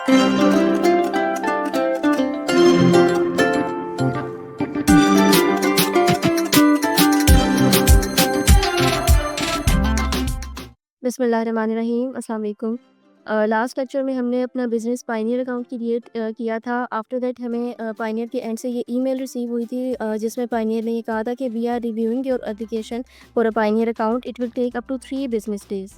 बिस्मिल्लाहिर्रहमानिर्रहीम, अस्सलाम वालेकुम। लास्ट लेक्चर में हमने अपना बिज़नेस पायनियर अकाउंट क्रिएट किया था। आफ्टर दैट हमें पायनियर के एंड से ये ईमेल रिसीव हुई थी, जिसमें पायनियर ने ये कहा था कि we are reviewing your application for a Payoneer account, it will take up to 3 business days.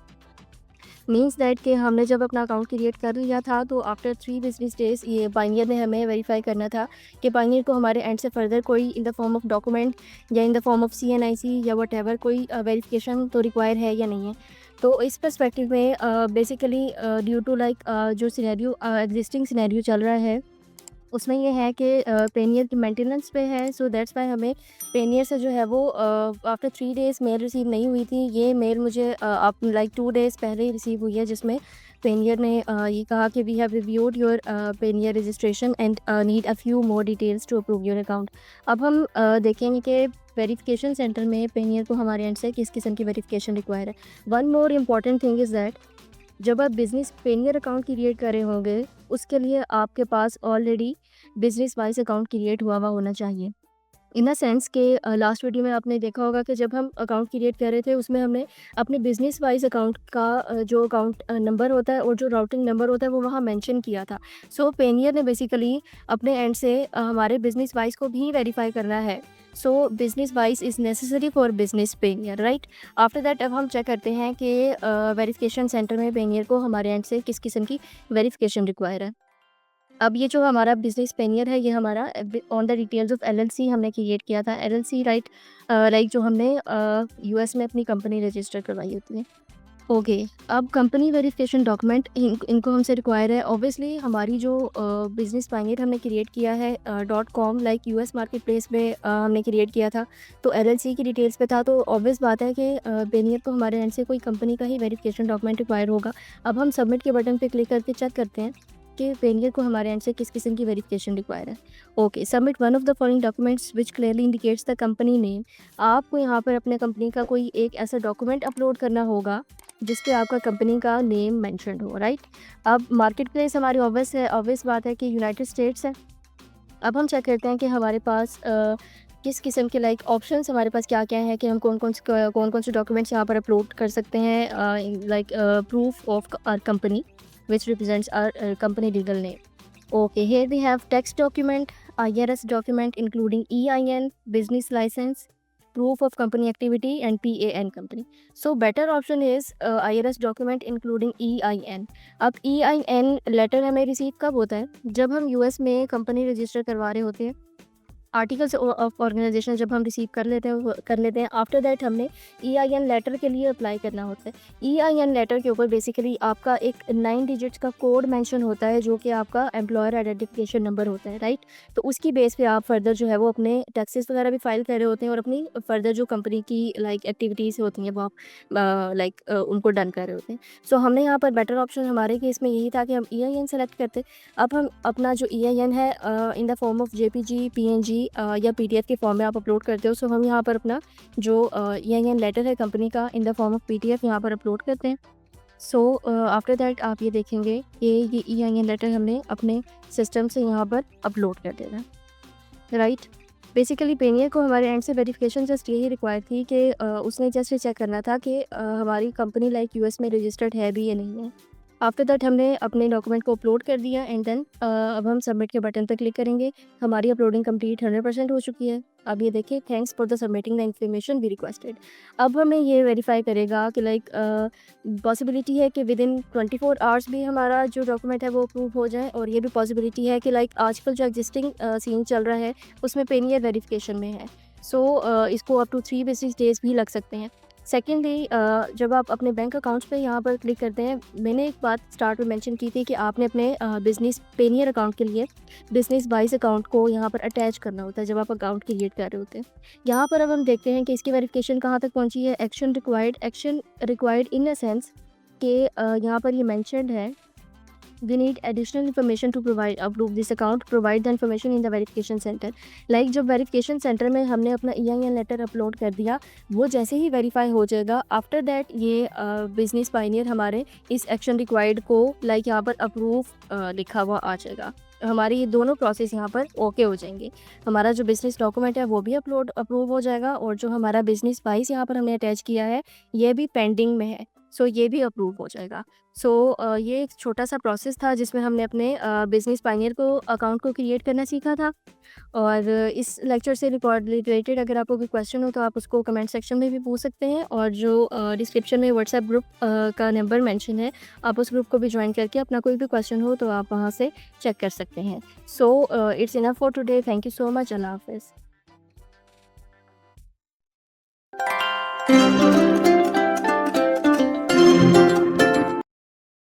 Means that कि हमने जब अपना अकाउंट क्रिएट कर लिया था तो आफ्टर 3 बिजनेस डेज़ ये पायनियर ने हमें वेरीफाई करना था कि पायनियर को हमारे एंड से फर्दर कोई in the form of document या in the form of CNIC या वट कोई वेरिफिकेशन तो रिक्वायर है या नहीं है। तो इस पर्सपेक्टिव में बेसिकली ड्यू टू लाइक जो सिनेरियो एग्जिस्टिंग सिनेरियो चल रहा है उसमें ये है कि पेनियर की मेंटेनेंस पे है, सो दैट्स वाई हमें पेनियर से जो है वो आफ्टर 3 डेज़ मेल रिसीव नहीं हुई थी। ये मेल मुझे आप लाइक 2 डेज़ पहले ही रिसीव हुई है, जिसमें पेनियर ने ये कहा कि we have reviewed your Payoneer registration and need a few more details to approve your account. अब हम देखेंगे कि वेरिफिकेशन सेंटर में पेनियर को हमारे एंड से किस किस्म की वेरिफिकेशन रिक्वायर है। One more important thing is that जब आप बिज़नेस पेनियर अकाउंट क्रिएट कर रहे होंगे, उसके लिए आपके पास already business wise account create हुआ होना चाहिए। इन अ सेंस कि लास्ट वीडियो में आपने देखा होगा कि जब हम अकाउंट क्रिएट कर रहे थे उसमें हमने अपने बिज़नेस वाइज़ अकाउंट का जो अकाउंट नंबर होता है और जो राउटिंग नंबर होता है वो वहाँ मेंशन किया था। सो पेनियर ने बेसिकली अपने एंड से हमारे बिज़नेस वाइज़ को भी वेरीफ़ाई करना है। So business wise is necessary for business pioneer, right? After that अब हम चेक करते हैं कि वेरिफिकेशन सेंटर में पेनियर को हमारे एंड से किस किस्म की वेरिफिकेशन रिक्वायर है। अब ये जो हमारा बिज़नेस पेनियर है, ये हमारा on the details of LLC हमने क्रिएट किया था। LLC राइट, लाइक जो हमने US में अपनी कंपनी रजिस्टर करवाई होती है। ओके, अब कंपनी वेरिफिकेशन डॉक्यूमेंट इनको हमसे रिक्वायर है। ऑब्वियसली हमारी जो बिज़नेस पायनियर हमने क्रिएट किया है .com like US market place में हमने क्रिएट किया था, तो LLC की डिटेल्स पे था, तो ऑब्वियस बात है कि पेनियर को हमारे एंड से कोई कंपनी का ही वेरिफिकेशन डॉक्यूमेंट रिक्वायर होगा। अब हम सबमिट के बटन पे क्लिक करके चेक करते हैं कि पेनियर को हमारे एंड से किस किस्म की वेरिफिकेशन रिक्वायर है। Okay, submit one of the following documents which clearly indicates the company name. आपको यहाँ पर अपने कंपनी का कोई एक ऐसा डॉक्यूमेंट अपलोड करना होगा जिस पे आपका कंपनी का नेम मेंशन्ड हो, राइट? अब मार्केट प्लेस हमारी ऑब्वियस बात है कि यूनाइटेड स्टेट्स है। अब हम चेक करते हैं कि हमारे पास किस किस्म के लाइक ऑप्शंस हमारे पास क्या-क्या हैं कि हम कौन-कौन से डॉक्यूमेंट्स यहाँ पर अपलोड कर सकते हैं, like proof of our company which represents our company legal name. Okay, here we have text document, IRS document including EIN, business license, proof of company activity and PAN company. So better option is IRS document including EIN. अब EIN letter हमें receive कब होता है? जब हम US में company register करवा रहे होते हैं। आर्टिकल्स ऑफ ऑर्गेनाइजेशन जब हम रिसीव कर लेते हैं आफ्टर दैट हमने EIN लेटर के लिए अप्लाई करना होता है। EIN लेटर के ऊपर बेसिकली आपका एक 9 डिजिट्स का कोड मेंशन होता है जो कि आपका एम्प्लॉयर आइडेंटिफिकेशन नंबर होता है, राइट? तो उसकी बेस पे आप फर्दर जो है वो अपने टैक्सेस वगैरह भी फाइल कर रहे होते हैं और अपनी फर्दर जो कंपनी की लाइक एक्टिविटीज़ होती हैं वो आप लाइक उनको डन कर रहे होते हैं। सो हमने यहाँ पर बेटर ऑप्शन हमारे केस में यही था कि हम EIN सेलेक्ट करते। अब हम अपना जो EIN है इन the form of JPG, PNG या PDF के फॉर्म में आप अपलोड करते हो। सो हम यहाँ पर अपना जो EIN लेटर है कंपनी का इन द फॉर्म ऑफ PDF यहाँ पर अपलोड करते हैं। सो आफ्टर दैट आप ये देखेंगे कि ये EIN लेटर हमने अपने सिस्टम से यहाँ पर अपलोड कर देना है, राइट? बेसिकली पेनियर को हमारे एंड से वेरिफिकेशन जस्ट यही रिक्वायर थी कि उसने जस्ट चेक करना था कि हमारी कंपनी लाइक US में रजिस्टर्ड है भी या नहीं है। आफ्टर दैट हमने अपने डॉक्यूमेंट को अपलोड कर दिया एंड देन अब हम सबमिट के बटन पर क्लिक करेंगे। हमारी अपलोडिंग कंप्लीट 100% हो चुकी है। अब ये देखिए, thanks for the submitting the information we requested. अब हमें ये वेरीफाई करेगा कि लाइक पॉसिबिलिटी है कि विद इन 24 आवर्स भी हमारा जो डॉक्यूमेंट है वो अप्रूव हो जाए, और ये भी पॉसिबिलिटी है कि लाइक आजकल जो एग्जिस्टिंग सीन चल रहा है उसमें पेनियर वेरिफिकेशन में है। सो इसको अप टू 3 बिजनेस डेज भी लग सकते हैं। सेकेंडली जब आप अपने बैंक अकाउंट्स पे यहाँ पर क्लिक करते हैं, मैंने एक बात स्टार्ट में मेंशन की थी कि आपने अपने बिज़नेस पेनियर अकाउंट के लिए बिज़नेस वाइज अकाउंट को यहाँ पर अटैच करना होता है जब आप अकाउंट क्रिएट कर रहे होते हैं। यहाँ पर अब हम देखते हैं कि इसकी वेरिफिकेशन कहाँ तक पहुँची है। Action required in a sense कि यहाँ पर ये मैंशनड है we need additional information to provide approve this account, provide the information in the verification centre. Like जब वेरिफिकेशन सेंटर में हमने अपना EIN लेटर अपलोड कर दिया, वो जैसे ही वेरीफाई हो जाएगा, आफ्टर दैट ये बिजनेस पाइनियर हमारे इस एक्शन रिक्वायर्ड को लाइक यहाँ पर अप्रूव लिखा हुआ आ जाएगा। हमारी ये दोनों प्रोसेस यहाँ पर ओके हो जाएंगे। हमारा जो बिज़नेस डॉक्यूमेंट है वो भी अप्रूव हो जाएगा, और जो हमारा बिज़नेस वाइस यहाँ पर हमने अटैच किया है ये भी पेंडिंग में है, सो ये भी अप्रूव हो जाएगा। सो ये एक छोटा सा प्रोसेस था जिसमें हमने अपने बिज़नेस पाइनियर को अकाउंट को क्रिएट करना सीखा था। और इस लेक्चर से रिलेटेड अगर आपको कोई क्वेश्चन हो तो आप उसको कमेंट सेक्शन में भी पूछ सकते हैं, और जो डिस्क्रिप्शन में व्हाट्सएप ग्रुप का नंबर मेंशन है, आप उस ग्रुप को भी ज्वाइन करके अपना कोई भी क्वेश्चन हो तो आप वहाँ से चेक कर सकते हैं। So it's enough for today. Thank you so much. अल्लाह हाफ़िज़।